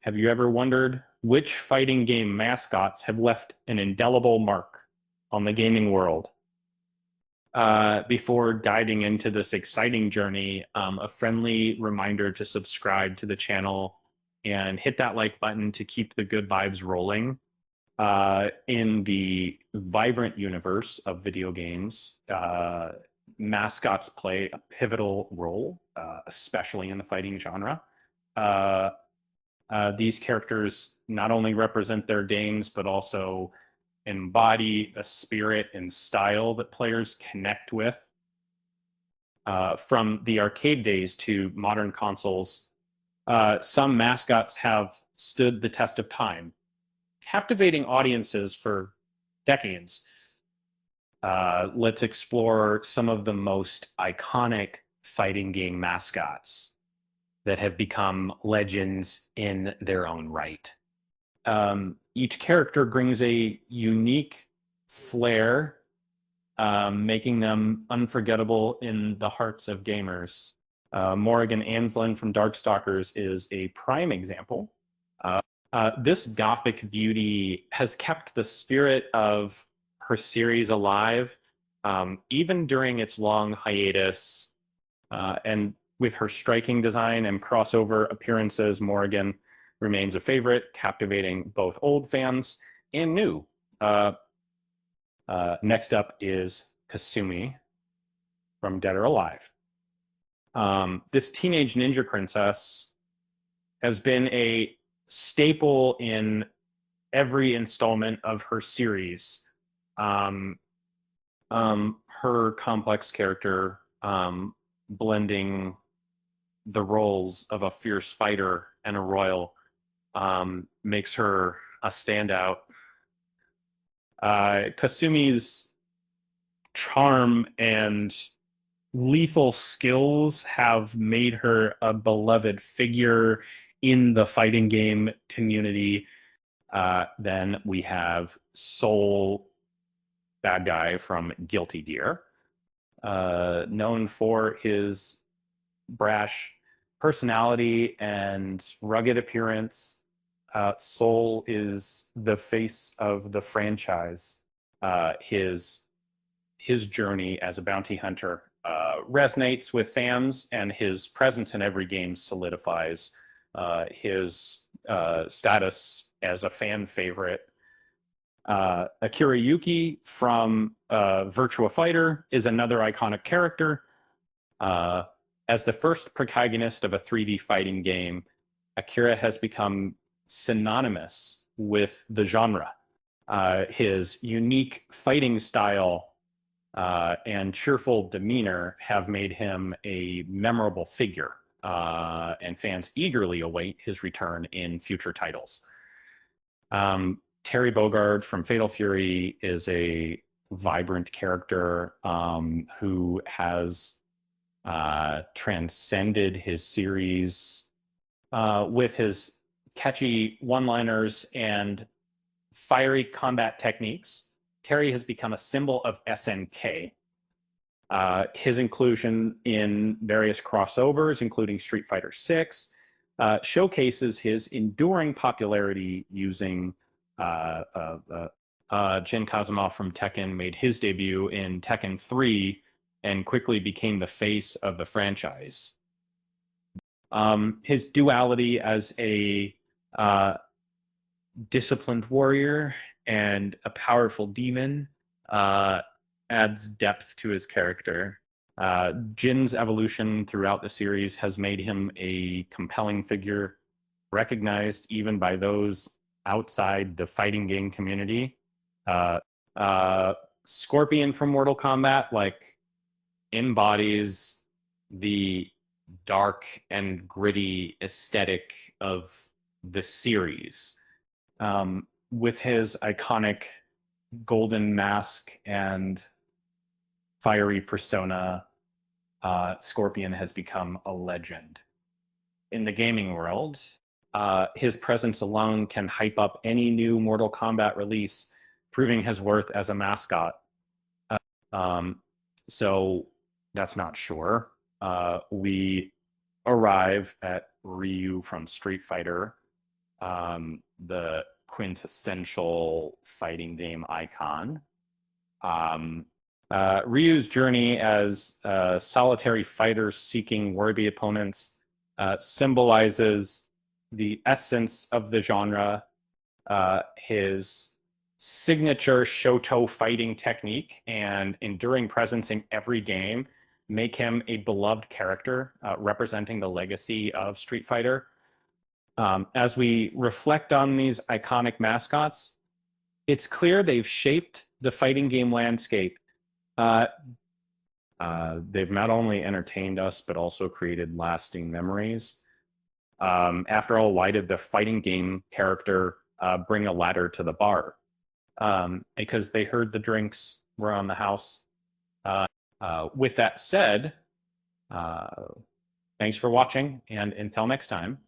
Have you ever wondered which fighting game mascots have left an indelible mark on the gaming world? Before diving into this exciting journey, a friendly reminder to subscribe to the channel and hit that like button to keep the good vibes rolling. In the vibrant universe of video games, mascots play a pivotal role, especially in the fighting genre. Uh, these characters not only represent their games, but also embody a spirit and style that players connect with. From the arcade days to modern consoles, some mascots have stood the test of time, captivating audiences for decades. Let's explore some of the most iconic fighting game mascots that have become legends in their own right. Each character brings a unique flair, making them unforgettable in the hearts of gamers. Morrigan Anslin from Darkstalkers is a prime example. This gothic beauty has kept the spirit of her series alive, even during its long hiatus. And with her striking design and crossover appearances, Morrigan remains a favorite, captivating both old fans and new. Next up is Kasumi from Dead or Alive. This teenage ninja princess has been a staple in every installment of her series. Her complex character, blending the roles of a fierce fighter and a royal, makes her a standout. Kasumi's charm and lethal skills have made her a beloved figure in the fighting game community. Then we have Soul, bad guy from Guilty Gear, known for his brash personality and rugged appearance. Soul is the face of the franchise. His journey as a bounty hunter resonates with fans, and his presence in every game solidifies his status as a fan favorite. Akira Yuki from Virtua Fighter is another iconic character. As the first protagonist of a 3D fighting game, Akira has become synonymous with the genre. His unique fighting style and cheerful demeanor have made him a memorable figure, and fans eagerly await his return in future titles. Terry Bogard from Fatal Fury is a vibrant character who has transcended his series with his catchy one-liners and fiery combat techniques. Terry has become a symbol of SNK. His inclusion in various crossovers, including Street Fighter VI, showcases his enduring popularity using Jin Kazuma from Tekken made his debut in Tekken 3 and quickly became the face of the franchise. His duality as a disciplined warrior and a powerful demon adds depth to his character. Jin's evolution throughout the series has made him a compelling figure, recognized even by those outside the fighting game community. Scorpion from Mortal Kombat embodies the dark and gritty aesthetic of the series. With his iconic golden mask and fiery persona, Scorpion has become a legend. In the gaming world, his presence alone can hype up any new Mortal Kombat release, proving his worth as a mascot. So that's not sure. We arrive at Ryu from Street Fighter, the quintessential fighting game icon. Ryu's journey as a solitary fighter seeking worthy opponents symbolizes the essence of the genre. His signature Shoto fighting technique and enduring presence in every game make him a beloved character representing the legacy of Street Fighter. As we reflect on these iconic mascots, it's clear they've shaped the fighting game landscape. Uh, they've not only entertained us, but also created lasting memories. After all, why did the fighting game character bring a ladder to the bar? Because they heard the drinks were on the house. With that said, thanks for watching, and until next time.